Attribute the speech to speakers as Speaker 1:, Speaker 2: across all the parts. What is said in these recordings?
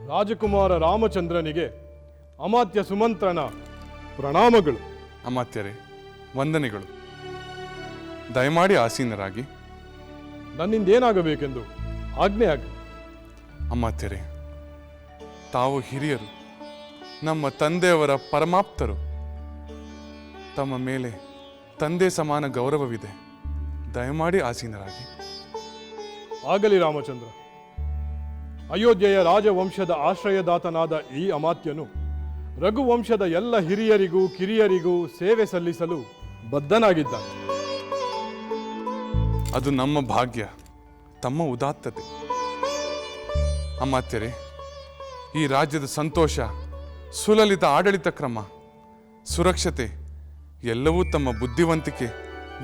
Speaker 1: ರಾಜಕುಮಾರ ರಾಮಚಂದ್ರನಿಗೆ ಅಮಾತ್ಯ ಸುಮಂತ್ರನ ಪ್ರಣಾಮಗಳು.
Speaker 2: ಅಮಾತ್ಯರೇ, ವಂದನೆಗಳು. ದಯಮಾಡಿ ಆಸೀನರಾಗಿ.
Speaker 1: ನನ್ನಿಂದೇನಾಗಬೇಕೆಂದು ಆಜ್ಞೆ ಆಗಲಿ.
Speaker 2: ಅಮಾತ್ಯರೇ, ತಾವು ಹಿರಿಯರು, ನಮ್ಮ ತಂದೆಯವರ ಪರಮಾಪ್ತರು. ತಮ್ಮ ಮೇಲೆ ತಂದೆ ಸಮಾನ ಗೌರವವಿದೆ. ದಯಮಾಡಿ ಆಸೀನರಾಗಿ.
Speaker 1: ಆಗಲಿ ರಾಮಚಂದ್ರ. ಅಯೋಧ್ಯೆಯ ರಾಜವಂಶದ ಆಶ್ರಯದಾತನಾದ ಈ ಅಮಾತ್ಯನು ರಘುವಂಶದ ಎಲ್ಲ ಹಿರಿಯರಿಗೂ ಕಿರಿಯರಿಗೂ ಸೇವೆ ಸಲ್ಲಿಸಲು ಬದ್ಧನಾಗಿದ್ದಾನೆ.
Speaker 2: ಅದು ನಮ್ಮ ಭಾಗ್ಯ, ತಮ್ಮ ಉದಾತ್ತತೆ. ಅಮಾತ್ಯರೇ, ಈ ರಾಜ್ಯದ ಸಂತೋಷ, ಸುಲಲಿತ ಆಡಳಿತ ಕ್ರಮ, ಸುರಕ್ಷತೆ ಎಲ್ಲವೂ ತಮ್ಮ ಬುದ್ಧಿವಂತಿಕೆ,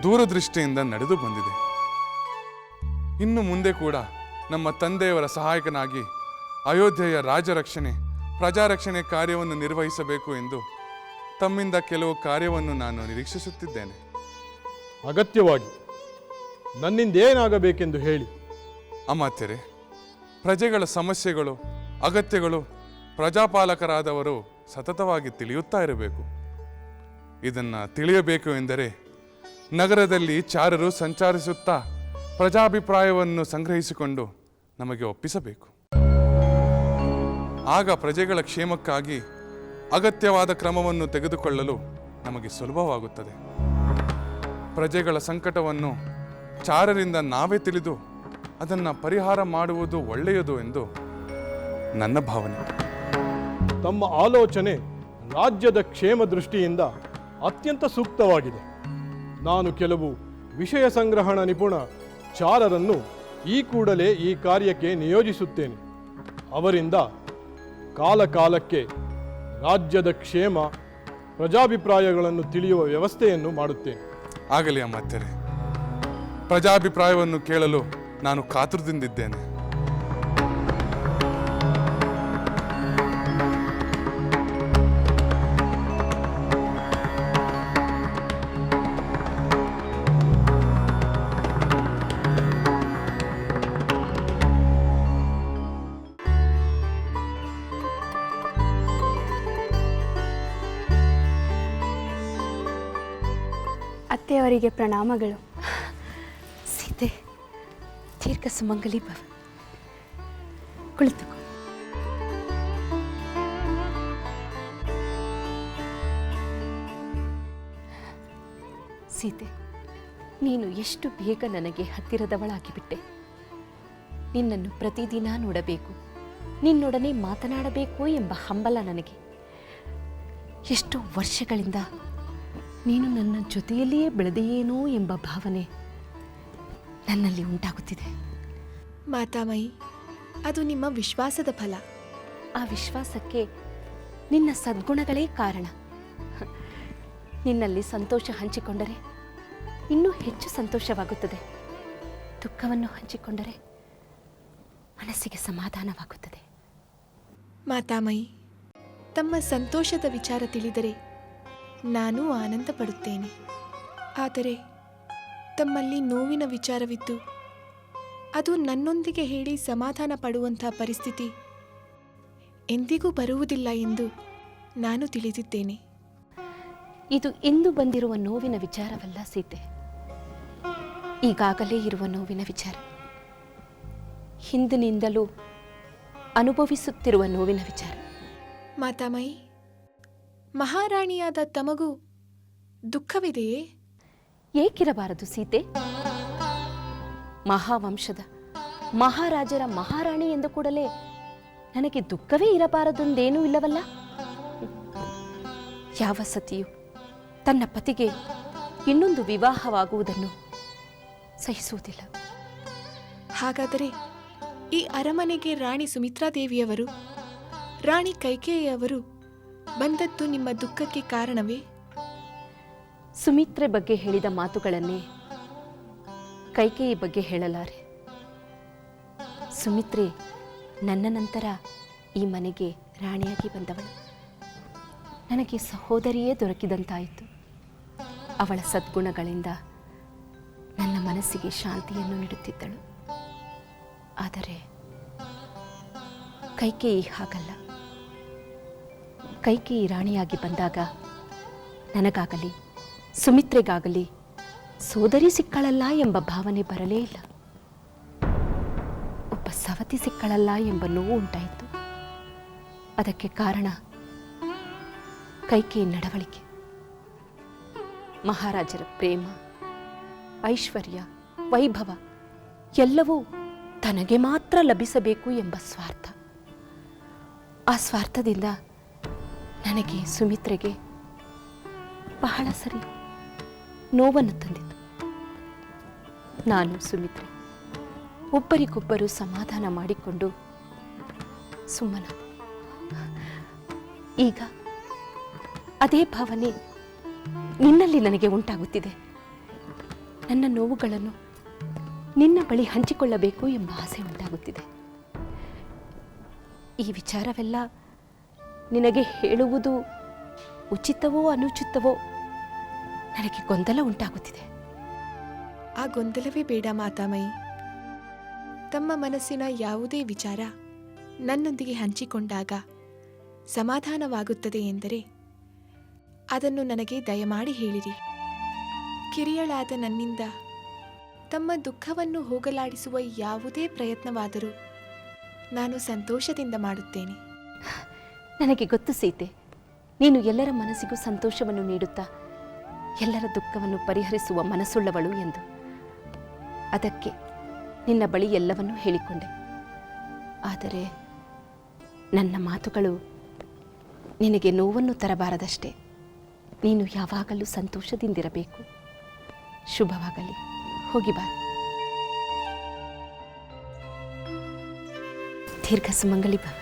Speaker 2: ದೂರದೃಷ್ಟಿಯಿಂದ ನಡೆದು ಬಂದಿದೆ. ಇನ್ನು ಮುಂದೆ ಕೂಡ ನಮ್ಮ ತಂದೆಯವರ ಸಹಾಯಕನಾಗಿ ಅಯೋಧ್ಯೆಯ ರಾಜರಕ್ಷಣೆ, ಪ್ರಜಾರಕ್ಷಣೆ ಕಾರ್ಯವನ್ನು ನಿರ್ವಹಿಸಬೇಕು ಎಂದು ತಮ್ಮಿಂದ ಕೆಲವು ಕಾರ್ಯವನ್ನು ನಾನು ನಿರೀಕ್ಷಿಸುತ್ತಿದ್ದೇನೆ.
Speaker 1: ಅಗತ್ಯವಾಗಿ ನನ್ನಿಂದೇನಾಗಬೇಕೆಂದು ಹೇಳಿ.
Speaker 2: ಅಮಾತ್ಯರೇ, ಪ್ರಜೆಗಳ ಸಮಸ್ಯೆಗಳು, ಅಗತ್ಯಗಳು ಪ್ರಜಾಪಾಲಕರಾದವರು ಸತತವಾಗಿ ತಿಳಿಯುತ್ತಾ ಇರಬೇಕು. ಇದನ್ನು ತಿಳಿಯಬೇಕು ಎಂದರೆ ನಗರದಲ್ಲಿ ಚಾರರು ಸಂಚರಿಸುತ್ತಾ ಪ್ರಜಾಭಿಪ್ರಾಯವನ್ನು ಸಂಗ್ರಹಿಸಿಕೊಂಡು ನಮಗೆ ಒಪ್ಪಿಸಬೇಕು. ಆಗ ಪ್ರಜೆಗಳ ಕ್ಷೇಮಕ್ಕಾಗಿ ಅಗತ್ಯವಾದ ಕ್ರಮವನ್ನು ತೆಗೆದುಕೊಳ್ಳಲು ನಮಗೆ ಸುಲಭವಾಗುತ್ತದೆ. ಪ್ರಜೆಗಳ ಸಂಕಟವನ್ನು ಚಾರರಿಂದ ನಾವೇ ತಿಳಿದು ಅದನ್ನು ಪರಿಹಾರ ಮಾಡುವುದು ಒಳ್ಳೆಯದು ಎಂದು ನನ್ನ ಭಾವನೆ.
Speaker 1: ತಮ್ಮ ಆಲೋಚನೆ ರಾಜ್ಯದ ಕ್ಷೇಮ ದೃಷ್ಟಿಯಿಂದ ಅತ್ಯಂತ ಸೂಕ್ತವಾಗಿದೆ. ನಾನು ಕೆಲವು ವಿಷಯ ಸಂಗ್ರಹಣ ನಿಪುಣ ಚಾರರನ್ನು ಈ ಕೂಡಲೇ ಈ ಕಾರ್ಯಕ್ಕೆ ನಿಯೋಜಿಸುತ್ತೇನೆ. ಅವರಿಂದ ಕಾಲಕಾಲಕ್ಕೆ ರಾಜ್ಯದ ಕ್ಷೇಮ, ಪ್ರಜಾಭಿಪ್ರಾಯಗಳನ್ನು ತಿಳಿಯುವ ವ್ಯವಸ್ಥೆಯನ್ನು ಮಾಡುತ್ತೇನೆ.
Speaker 2: ಆಗಲಿ ಅಮಾತ್ಯರೇ, ಪ್ರಜಾಭಿಪ್ರಾಯವನ್ನು ಕೇಳಲು ನಾನು ಕಾತುರದಿಂದಿದ್ದೇನೆ.
Speaker 3: ಅತ್ತೆಯವರಿಗೆ ಪ್ರಣಾಮಗಳು. ಸೀತೆ, ದೀರ್ಘ ಸುಮಂಗಲಿ ಭವ. ಕುಳಿತುಕೋ. ಸೀತೆ, ನೀನು ಎಷ್ಟು ಬೇಗ ನನಗೆ ಹತ್ತಿರದವಳಾಗಿಬಿಟ್ಟೆ. ನಿನ್ನನ್ನು ಪ್ರತಿದಿನ ನೋಡಬೇಕು, ನಿನ್ನೊಡನೆ ಮಾತನಾಡಬೇಕು ಎಂಬ ಹಂಬಲ ನನಗೆ. ಎಷ್ಟೋ ವರ್ಷಗಳಿಂದ ನೀನು ನನ್ನ ಜೊತೆಯಲ್ಲಿಯೇ ಬೆಳೆದೆಯೇನೋ ಎಂಬ ಭಾವನೆ ನನ್ನಲ್ಲಿ ಉಂಟಾಗುತ್ತಿದೆ.
Speaker 4: ಮಾತಾಮಯಿ, ಅದು ನಿಮ್ಮ ವಿಶ್ವಾಸದ ಫಲ.
Speaker 3: ಆ ವಿಶ್ವಾಸಕ್ಕೆ ನಿನ್ನ ಸದ್ಗುಣಗಳೇ ಕಾರಣ. ನಿನ್ನಲ್ಲಿ ಸಂತೋಷ ಹಂಚಿಕೊಂಡರೆ ಇನ್ನೂ ಹೆಚ್ಚು ಸಂತೋಷವಾಗುತ್ತದೆ. ದುಃಖವನ್ನು ಹಂಚಿಕೊಂಡರೆ ಮನಸ್ಸಿಗೆ ಸಮಾಧಾನವಾಗುತ್ತದೆ.
Speaker 4: ಮಾತಾಮಯಿ, ತಮ್ಮ ಸಂತೋಷದ ವಿಚಾರ ತಿಳಿದರೆ ನಾನು ಆನಂದ ಪಡುತ್ತೇನೆ. ಆದರೆ ತಮ್ಮಲ್ಲಿ ನೋವಿನ ವಿಚಾರವಿದ್ದು ಅದು ನನ್ನೊಂದಿಗೆ ಹೇಳಿ ಸಮಾಧಾನ ಪಡುವಂಥ ಪರಿಸ್ಥಿತಿ ಎಂದಿಗೂ ಬರುವುದಿಲ್ಲ ಎಂದು ನಾನು ತಿಳಿದಿದ್ದೇನೆ.
Speaker 3: ಇದು ಇಂದು ಬಂದಿರುವ ನೋವಿನ ವಿಚಾರವಲ್ಲ ಸೀತೆ, ಈಗಾಗಲೇ ಇರುವ ನೋವಿನ ವಿಚಾರ. ಹಿಂದಿನಿಂದಲೂ ಅನುಭವಿಸುತ್ತಿರುವ ನೋವಿನ ವಿಚಾರ.
Speaker 4: ಮಾತಾಮಯಿ, ಮಹಾರಾಣಿಯಾದ ತಮಗೂ ದುಃಖವಿದೆಯೇ?
Speaker 3: ಏಕಿರಬಾರದು ಸೀತೆ? ಮಹಾವಂಶದ ಮಹಾರಾಜರ ಮಹಾರಾಣಿ ಎಂದು ಕೂಡಲೇ ನನಗೆ ದುಃಖವೇ ಇರಬಾರದೆಂದೇನೂ ಇಲ್ಲವಲ್ಲ. ಯಾವ ಸತಿಯು ತನ್ನ ಪತಿಗೆ ಇನ್ನೊಂದು ವಿವಾಹವಾಗುವುದನ್ನು ಸಹಿಸುವುದಿಲ್ಲ.
Speaker 4: ಹಾಗಾದರೆ ಈ ಅರಮನೆಗೆ ರಾಣಿ ಸುಮಿತ್ರಾದೇವಿಯವರು, ರಾಣಿ ಕೈಕೇಯಿಯವರು ಬಂದದ್ದು ನಿಮ್ಮ ದುಃಖಕ್ಕೆ ಕಾರಣವೇ?
Speaker 3: ಸುಮಿತ್ರೆ ಬಗ್ಗೆ ಹೇಳಿದ ಮಾತುಗಳನ್ನೇ ಕೈಕೇಯಿ ಬಗ್ಗೆ ಹೇಳಲಾರೆ. ಸುಮಿತ್ರೆ ನನ್ನ ನಂತರ ಈ ಮನೆಗೆ ರಾಣಿಯಾಗಿ ಬಂದವಳು. ನನಗೆ ಸಹೋದರಿಯೇ ದೊರಕಿದಂತಾಯಿತು. ಅವಳ ಸದ್ಗುಣಗಳಿಂದ ನನ್ನ ಮನಸ್ಸಿಗೆ ಶಾಂತಿಯನ್ನು ನೀಡುತ್ತಿದ್ದಳು. ಆದರೆ ಕೈಕೇಯಿ ಹಾಗಲ್ಲ. ಕೈಕೇಯಿ ರಾಣಿಯಾಗಿ ಬಂದಾಗ ನನಗಾಗಲಿ ಸುಮಿತ್ರೆಗಾಗಲಿ ಸೋದರಿ ಸಿಕ್ಕಳಲ್ಲ ಎಂಬ ಭಾವನೆ ಬರಲೇ ಇಲ್ಲ. ಒಬ್ಬ ಸವತಿ ಸಿಕ್ಕಳಲ್ಲ ಎಂಬ ನೋವು ಉಂಟಾಯಿತು. ಅದಕ್ಕೆ ಕಾರಣ ಕೈಕೇಯಿ ನಡವಳಿಕೆ. ಮಹಾರಾಜರ ಪ್ರೇಮ, ಐಶ್ವರ್ಯ, ವೈಭವ ಎಲ್ಲವೂ ತನಗೆ ಮಾತ್ರ ಲಭಿಸಬೇಕು ಎಂಬ ಸ್ವಾರ್ಥ. ಆ ಸ್ವಾರ್ಥದಿಂದ ನನಗೆ ಸುಮಿತ್ರೆಗೆ ಬಹಳ ಸರಿ ನೋವನ್ನು ತಂದಿತು. ನಾನು ಸುಮಿತ್ರೆ ಒಬ್ಬರಿಗೊಬ್ಬರು ಸಮಾಧಾನ ಮಾಡಿಕೊಂಡು ಸುಮ್ಮನ. ಈಗ ಅದೇ ಭಾವನೆ ನಿನ್ನಲ್ಲಿ ನನಗೆ ಉಂಟಾಗುತ್ತಿದೆ. ನನ್ನ ನೋವುಗಳನ್ನು ನಿನ್ನ ಬಳಿ ಹಂಚಿಕೊಳ್ಳಬೇಕು ಎಂಬ ಆಸೆ ಉಂಟಾಗುತ್ತಿದೆ. ಈ ವಿಚಾರವೆಲ್ಲ ನಿನಗೆ ಹೇಳುವುದು ಉಚಿತವೋ ಅನುಚಿತವೋ ನನಗೆ ಗೊಂದಲ ಉಂಟಾಗುತ್ತಿದೆ.
Speaker 4: ಆ ಗೊಂದಲವೇ ಬೇಡ ಮಾತಾಮಯಿ. ತಮ್ಮ ಮನಸ್ಸಿನ ಯಾವುದೇ ವಿಚಾರ ನನ್ನೊಂದಿಗೆ ಹಂಚಿಕೊಂಡಾಗ ಸಮಾಧಾನವಾಗುತ್ತದೆ ಎಂದರೆ ಅದನ್ನು ನನಗೆ ದಯಮಾಡಿ ಹೇಳಿರಿ. ಕಿರಿಯಳಾದ ನನ್ನಿಂದ ತಮ್ಮ ದುಃಖವನ್ನು ಹೋಗಲಾಡಿಸುವ ಯಾವುದೇ ಪ್ರಯತ್ನವಾದರೂ ನಾನು ಸಂತೋಷದಿಂದ ಮಾಡುತ್ತೇನೆ.
Speaker 3: ನನಗೆ ಗೊತ್ತು ಸೀತೆ, ನೀನು ಎಲ್ಲರ ಮನಸ್ಸಿಗೂ ಸಂತೋಷವನ್ನು ನೀಡುತ್ತಾ ಎಲ್ಲರ ದುಃಖವನ್ನು ಪರಿಹರಿಸುವ ಮನಸ್ಸುಳ್ಳವಳು ಎಂದು. ಅದಕ್ಕೆ ನಿನ್ನ ಬಳಿ ಎಲ್ಲವನ್ನೂ ಹೇಳಿಕೊಂಡೆ. ಆದರೆ ನನ್ನ ಮಾತುಗಳು ನಿನಗೆ ನೋವನ್ನು ತರಬಾರದಷ್ಟೇ. ನೀನು ಯಾವಾಗಲೂ ಸಂತೋಷದಿಂದಿರಬೇಕು. ಶುಭವಾಗಲಿ. ಹೋಗಿ ಬಾ. ದೀರ್ಘ ಸುಮಂಗಲಿ ಭವ.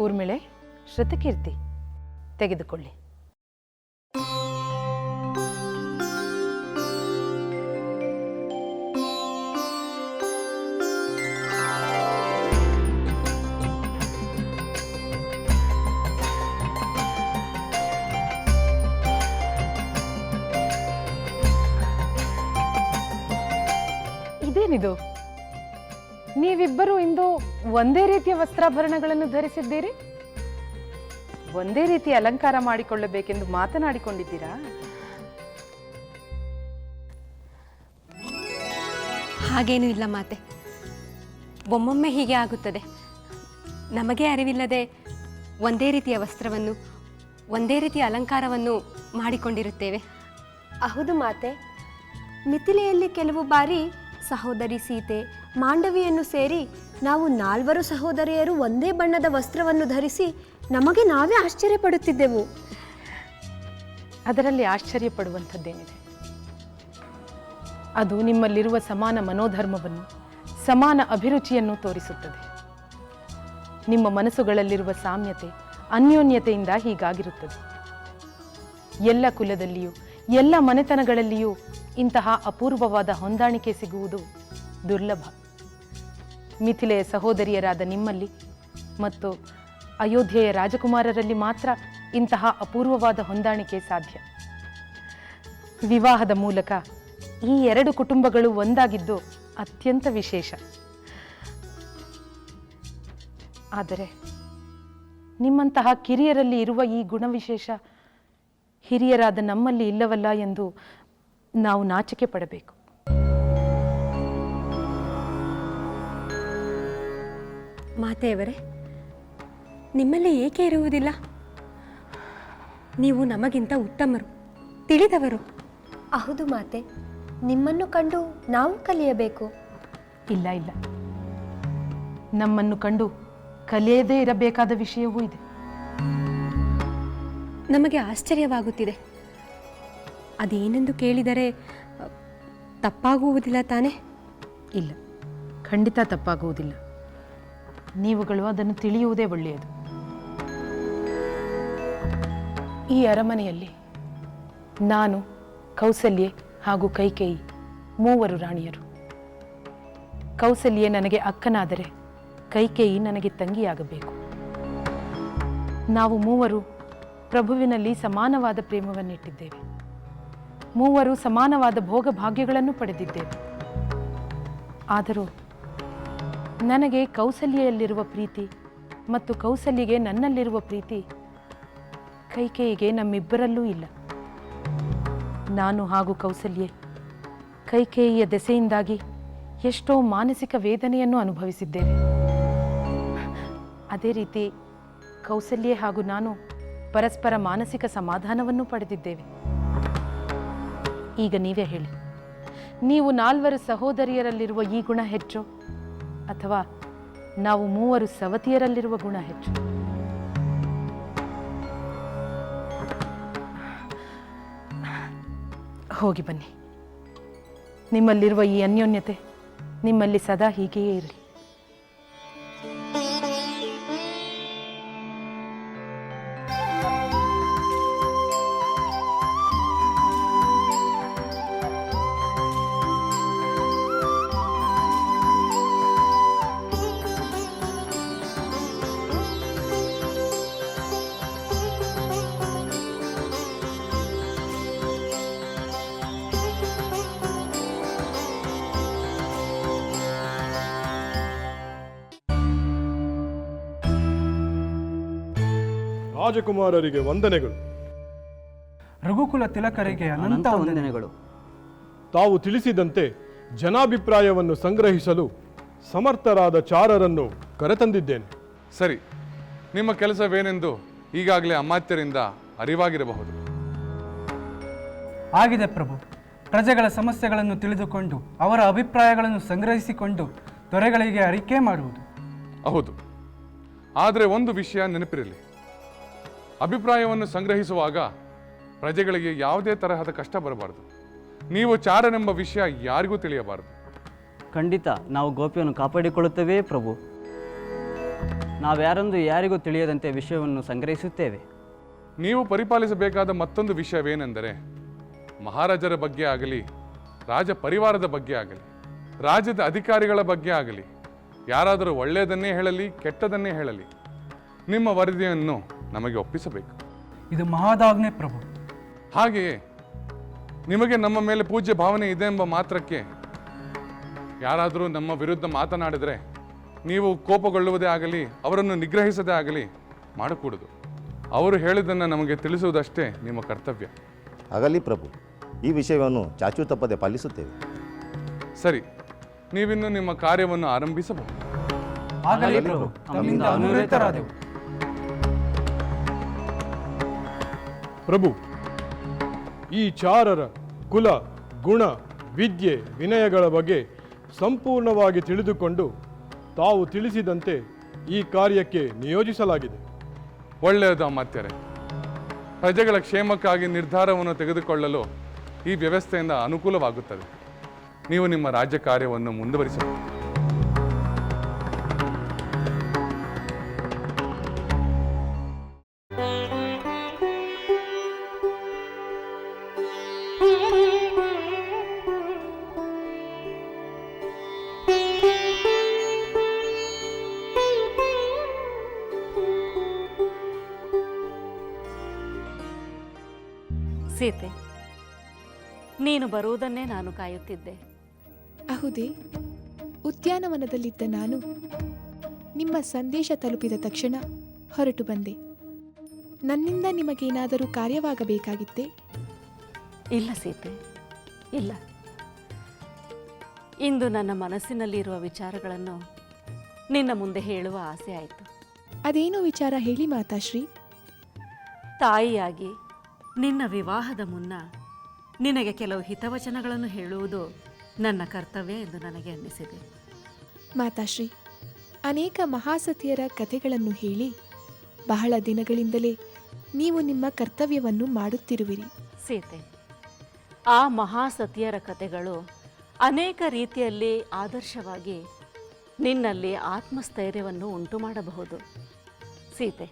Speaker 5: ಊರ್ಮಿಳೆ, ಶ್ರುತಕೀರ್ತಿ ತೆಗೆದುಕೊಳ್ಳಿ. ಇದೇನಿದು? ನೀವಿಬ್ಬರು ಇಂದು ಒಂದೇ ರೀತಿಯ ವಸ್ತ್ರಾಭರಣಗಳನ್ನು ಧರಿಸಿದ್ದೀರಿ? ಒಂದೇ ರೀತಿಯ ಅಲಂಕಾರ ಮಾಡಿಕೊಳ್ಳಬೇಕೆಂದು ಮಾತನಾಡಿಕೊಂಡಿದ್ದೀರಾ?
Speaker 6: ಹಾಗೇನೂ ಇಲ್ಲ ಮಾತೆ. ಒಮ್ಮೊಮ್ಮೆ ಹೀಗೆ ಆಗುತ್ತದೆ. ನಮಗೆ ಅರಿವಿಲ್ಲದೆ ಒಂದೇ ರೀತಿಯ ವಸ್ತ್ರವನ್ನು, ಒಂದೇ ರೀತಿಯ ಅಲಂಕಾರವನ್ನು ಮಾಡಿಕೊಂಡಿರುತ್ತೇವೆ.
Speaker 7: ಹೌದು ಮಾತೆ. ಮಿಥಿಲೆಯಲ್ಲಿ ಕೆಲವು ಬಾರಿ ಸಹೋದರಿ ಸೀತೆ, ಮಾಂಡವಿಯನ್ನು ಸೇರಿ ನಾವು 4 ಸಹೋದರಿಯರು ಒಂದೇ ಬಣ್ಣದ ವಸ್ತ್ರವನ್ನು ಧರಿಸಿ ನಮಗೆ ನಾವೇ ಆಶ್ಚರ್ಯಪಡುತ್ತಿದ್ದೆವು.
Speaker 5: ಅದರಲ್ಲಿ ಆಶ್ಚರ್ಯಪಡುವಂಥದ್ದೇನಿದೆ? ಅದು ನಿಮ್ಮಲ್ಲಿರುವ ಸಮಾನ ಮನೋಧರ್ಮವನ್ನು, ಸಮಾನ ಅಭಿರುಚಿಯನ್ನು ತೋರಿಸುತ್ತದೆ. ನಿಮ್ಮ ಮನಸ್ಸುಗಳಲ್ಲಿರುವ ಸಾಮ್ಯತೆ, ಅನ್ಯೋನ್ಯತೆಯಿಂದ ಹೀಗಾಗಿರುತ್ತದೆ. ಎಲ್ಲ ಕುಲದಲ್ಲಿಯೂ ಎಲ್ಲ ಮನೆತನಗಳಲ್ಲಿಯೂ ಇಂತಹ ಅಪೂರ್ವವಾದ ಹೊಂದಾಣಿಕೆ ಸಿಗುವುದು ದುರ್ಲಭ. ಮಿಥಿಲೆಯ ಸಹೋದರಿಯರಾದ ನಿಮ್ಮಲ್ಲಿ ಮತ್ತು ಅಯೋಧ್ಯೆಯ ರಾಜಕುಮಾರರಲ್ಲಿ ಮಾತ್ರ ಇಂತಹ ಅಪೂರ್ವವಾದ ಹೊಂದಾಣಿಕೆ ಸಾಧ್ಯ. ವಿವಾಹದ ಮೂಲಕ ಈ 2 ಕುಟುಂಬಗಳು ಒಂದಾಗಿದ್ದು ಅತ್ಯಂತ ವಿಶೇಷ. ಆದರೆ ನಿಮ್ಮಂತಹ ಕಿರಿಯರಲ್ಲಿ ಇರುವ ಈ ಗುಣವಿಶೇಷ ಹಿರಿಯರಾದ ನಮ್ಮಲ್ಲಿ ಇಲ್ಲವಲ್ಲ ಎಂದು ನಾವು ನಾಚಿಕೆ ಪಡಬೇಕು.
Speaker 6: ಮಾತೆಯವರೇ, ನಿಮ್ಮಲ್ಲಿ ಏಕೆ ಇರುವುದಿಲ್ಲ? ನೀವು ನಮಗಿಂತ ಉತ್ತಮರು, ತಿಳಿದವರು.
Speaker 7: ಹೌದು ಮಾತೆ, ನಿಮ್ಮನ್ನು ಕಂಡು ನಾವು ಕಲಿಯಬೇಕು.
Speaker 5: ಇಲ್ಲ ಇಲ್ಲ, ನಮ್ಮನ್ನು ಕಂಡು ಕಲಿಯದೇ ಇರಬೇಕಾದ ವಿಷಯವೂ ಇದೆ.
Speaker 6: ನಮಗೆ ಆಶ್ಚರ್ಯವಾಗುತ್ತಿದೆ. ಅದೇನೆಂದು ಕೇಳಿದರೆ ತಪ್ಪಾಗುವುದಿಲ್ಲ ತಾನೇ?
Speaker 5: ಇಲ್ಲ, ಖಂಡಿತ ತಪ್ಪಾಗುವುದಿಲ್ಲ. ನೀವುಗಳು ಅದನ್ನು ತಿಳಿಯುವುದೇ ಒಳ್ಳೆಯದು. ಈ ಅರಮನೆಯಲ್ಲಿ ನಾನು, ಕೌಸಲ್ಯೆ ಹಾಗೂ ಕೈಕೇಯಿ ಮೂವರು ರಾಣಿಯರು. ಕೌಸಲ್ಯೆ ನನಗೆ ಅಕ್ಕನಾದರೆ ಕೈಕೇಯಿ ನನಗೆ ತಂಗಿಯಾಗಬೇಕು. ನಾವು ಮೂವರು ಪ್ರಭುವಿನಲ್ಲಿ ಸಮಾನವಾದ ಪ್ರೇಮವನ್ನಿಟ್ಟಿದ್ದೇವೆ. ಮೂವರು ಸಮಾನವಾದ ಭೋಗ ಭಾಗ್ಯಗಳನ್ನು ಪಡೆದಿದ್ದೇವೆ. ಆದರೂ ನನಗೆ ಕೌಸಲ್ಯೆಯಲ್ಲಿರುವ ಪ್ರೀತಿ ಮತ್ತು ಕೌಸಲ್ಯಗೆ ನನ್ನಲ್ಲಿರುವ ಪ್ರೀತಿ ಕೈಕೇಯಿಗೆ ನಮ್ಮಿಬ್ಬರಲ್ಲೂ ಇಲ್ಲ. ನಾನು ಹಾಗೂ ಕೌಸಲ್ಯೆ ಕೈಕೇಯಿಯ ದೆಸೆಯಿಂದಾಗಿ ಎಷ್ಟೋ ಮಾನಸಿಕ ವೇದನೆಯನ್ನು ಅನುಭವಿಸಿದ್ದೇವೆ. ಅದೇ ರೀತಿ ಕೌಸಲ್ಯೆ ಹಾಗೂ ನಾನು ಪರಸ್ಪರ ಮಾನಸಿಕ ಸಮಾಧಾನವನ್ನು ಪಡೆದಿದ್ದೇವೆ. ಈಗ ನೀವೇ ಹೇಳಿ, ನೀವು ನಾಲ್ವರು ಸಹೋದರಿಯರಲ್ಲಿರುವ ಈ ಗುಣ ಹೆಚ್ಚು ಅಥವಾ ನಾವು ಮೂವರು ಸವತಿಯರಲ್ಲಿರುವ ಗುಣ ಹೆಚ್ಚು? ಹೋಗಿ ಬನ್ನಿ. ನಿಮ್ಮಲ್ಲಿರುವ ಈ ಅನ್ಯೋನ್ಯತೆ ನಿಮ್ಮಲ್ಲಿ ಸದಾ ಹೀಗೆಯೇ ಇರಲಿ.
Speaker 1: ರಾಜಕುಮಾರರಿಗೆ ವಂದನೆಗಳು.
Speaker 8: ರಘುಕುಲ ತಿಲಕರಿಗೆ ಅನಂತ ವಂದನೆಗಳು.
Speaker 1: ತಾವು ತಿಳಿಸಿದಂತೆ ಜನಾಭಿಪ್ರಾಯವನ್ನು ಸಂಗ್ರಹಿಸಲು ಸಮರ್ಥರಾದ ಚಾರರನ್ನು ಕರೆತಂದಿದ್ದೇನೆ.
Speaker 2: ಸರಿ, ನಿಮ್ಮ ಕೆಲಸವೇನೆಂದು ಈಗಾಗಲೇ ಅಮಾತ್ಯರಿಂದ ಅರಿವಾಗಿರಬಹುದು.
Speaker 8: ಆಗಿದೆ ಪ್ರಭು. ಪ್ರಜೆಗಳ ಸಮಸ್ಯೆಗಳನ್ನು ತಿಳಿದುಕೊಂಡು ಅವರ ಅಭಿಪ್ರಾಯಗಳನ್ನು ಸಂಗ್ರಹಿಸಿಕೊಂಡು ದೊರೆಗಳಿಗೆ ಅರಿಕೆ ಮಾಡುವುದು.
Speaker 2: ಹೌದು, ಆದರೆ ಒಂದು ವಿಷಯ ನೆನಪಿರಲಿ. ಅಭಿಪ್ರಾಯವನ್ನು ಸಂಗ್ರಹಿಸುವಾಗ ಪ್ರಜೆಗಳಿಗೆ ಯಾವುದೇ ತರಹದ ಕಷ್ಟ ಬರಬಾರದು. ನೀವು ಚಾರನೆಂಬ ವಿಷಯ ಯಾರಿಗೂ ತಿಳಿಯಬಾರದು.
Speaker 9: ಖಂಡಿತ ನಾವು ಗೋಪ್ಯವನ್ನು ಕಾಪಾಡಿಕೊಳ್ಳುತ್ತೇವೆ ಪ್ರಭು. ನಾವ್ಯಾರೊಂದು ಯಾರಿಗೂ ತಿಳಿಯದಂತೆ ವಿಷಯವನ್ನು ಸಂಗ್ರಹಿಸುತ್ತೇವೆ.
Speaker 2: ನೀವು ಪರಿಪಾಲಿಸಬೇಕಾದ ಮತ್ತೊಂದು ವಿಷಯವೇನೆಂದರೆ, ಮಹಾರಾಜರ ಬಗ್ಗೆ ಆಗಲಿ, ರಾಜ ಪರಿವಾರದ ಬಗ್ಗೆ ಆಗಲಿ, ರಾಜ್ಯದ ಅಧಿಕಾರಿಗಳ ಬಗ್ಗೆ ಆಗಲಿ, ಯಾರಾದರೂ ಒಳ್ಳೆಯದನ್ನೇ ಹೇಳಲಿ ಕೆಟ್ಟದನ್ನೇ ಹೇಳಲಿ, ನಿಮ್ಮ ವರದಿಯನ್ನು ನಮಗೆ ಒಪ್ಪಿಸಬೇಕು.
Speaker 8: ಇದು ಮಹಾದಾಜ್ಞೆ ಪ್ರಭು.
Speaker 2: ಹಾಗೆಯೇ ನಿಮಗೆ ನಮ್ಮ ಮೇಲೆ ಪೂಜ್ಯ ಭಾವನೆ ಇದೆ ಎಂಬ ಮಾತ್ರಕ್ಕೆ ಯಾರಾದರೂ ನಮ್ಮ ವಿರುದ್ಧ ಮಾತನಾಡಿದರೆ ನೀವು ಕೋಪಗೊಳ್ಳುವುದೇ ಆಗಲಿ, ಅವರನ್ನು ನಿಗ್ರಹಿಸದೇ ಆಗಲಿ ಮಾಡಕೂಡದು. ಅವರು ಹೇಳಿದ್ದನ್ನು ನಮಗೆ ತಿಳಿಸುವುದಷ್ಟೇ ನಿಮ್ಮ ಕರ್ತವ್ಯ.
Speaker 10: ಆಗಲಿ ಪ್ರಭು, ಈ ವಿಷಯವನ್ನು ಚಾಚೂ ತಪ್ಪದೆ ಪಾಲಿಸುತ್ತೇವೆ.
Speaker 2: ಸರಿ, ನೀವಿನ್ನು ನಿಮ್ಮ ಕಾರ್ಯವನ್ನು ಆರಂಭಿಸಬಹುದು.
Speaker 8: ಆಗಲಿ ಪ್ರಭು, ತಮ್ಮಿಂದ ಅನುರಕ್ತರಾದೆವು.
Speaker 1: ಪ್ರಭು, ಈ ಚಾರರ ಕುಲ, ಗುಣ, ವಿದ್ಯೆ, ವಿನಯಗಳ ಬಗ್ಗೆ ಸಂಪೂರ್ಣವಾಗಿ ತಿಳಿದುಕೊಂಡು ತಾವು ತಿಳಿಸಿದಂತೆ ಈ ಕಾರ್ಯಕ್ಕೆ ನಿಯೋಜಿಸಲಾಗಿದೆ.
Speaker 2: ಒಳ್ಳೆಯದು ಅಮಾತ್ಯರೇ. ಪ್ರಜೆಗಳ ಕ್ಷೇಮಕ್ಕಾಗಿ ನಿರ್ಧಾರವನ್ನು ತೆಗೆದುಕೊಳ್ಳಲು ಈ ವ್ಯವಸ್ಥೆಯಿಂದ ಅನುಕೂಲವಾಗುತ್ತದೆ. ನೀವು ನಿಮ್ಮ ರಾಜ್ಯ ಕಾರ್ಯವನ್ನು ಮುಂದುವರಿಸಬಹುದು.
Speaker 11: ಸೀತೆ, ನೀನು ಬರುವುದನ್ನೇ ನಾನು ಕಾಯುತ್ತಿದ್ದೆ.
Speaker 4: ಅಹುದೇ, ಉದ್ಯಾನವನದಲ್ಲಿದ್ದ ನಾನು ನಿಮ್ಮ ಸಂದೇಶ ತಲುಪಿದ ತಕ್ಷಣ ಹೊರಟು ಬಂದೆ. ನನ್ನಿಂದ ನಿಮಗೇನಾದರೂ ಕಾರ್ಯವಾಗಬೇಕಾಗಿತ್ತೇ?
Speaker 11: ಇಲ್ಲ ಸೀತೆ, ಇಲ್ಲ. ಇಂದು ನನ್ನ ಮನಸ್ಸಿನಲ್ಲಿರುವ ವಿಚಾರಗಳನ್ನು ನಿನ್ನ ಮುಂದೆ ಹೇಳುವ ಆಸೆ ಆಯಿತು.
Speaker 4: ಅದೇನೋ ವಿಚಾರ ಹೇಳಿ ಮಾತಾಶ್ರೀ.
Speaker 11: ತಾಯಿಯಾಗಿ ನಿನ್ನ ವಿವಾಹದ ಮುನ್ನ ನಿನಗೆ ಕೆಲವು ಹಿತವಚನಗಳನ್ನು ಹೇಳುವುದು ನನ್ನ ಕರ್ತವ್ಯ ಎಂದು ನನಗೆ ಅನ್ನಿಸಿದೆ.
Speaker 4: ಮಾತಾಶ್ರೀ, ಅನೇಕ ಮಹಾಸತಿಯರ ಕಥೆಗಳನ್ನು ಹೇಳಿ ಬಹಳ ದಿನಗಳಿಂದಲೇ ನೀವು ನಿಮ್ಮ ಕರ್ತವ್ಯವನ್ನು ಮಾಡುತ್ತಿರುವಿರಿ.
Speaker 11: ಸೀತೆ, ಆ ಮಹಾಸತಿಯರ ಕಥೆಗಳು ಅನೇಕ ರೀತಿಯಲ್ಲಿ ಆದರ್ಶವಾಗಿ ನಿನ್ನಲ್ಲಿ ಆತ್ಮಸ್ಥೈರ್ಯವನ್ನು ಉಂಟು ಮಾಡಬಹುದು. ಸೀತೆ,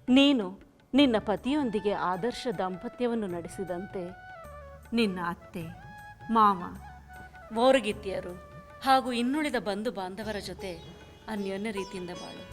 Speaker 11: ನೀನು ನಿನ್ನ ಪತಿಯೊಂದಿಗೆ ಆದರ್ಶ ದಾಂಪತ್ಯವನ್ನು ನಡೆಸಿದಂತೆ ನಿನ್ನ ಅತ್ತೆ, ಮಾವ, ಮೋರಗಿತ್ತಿಯರು ಹಾಗೂ ಇನ್ನುಳಿದ ಬಂಧು ಬಾಂಧವರ ಜೊತೆ ಅನ್ಯೋನ್ಯ ರೀತಿಯಿಂದ ಬಾಳು.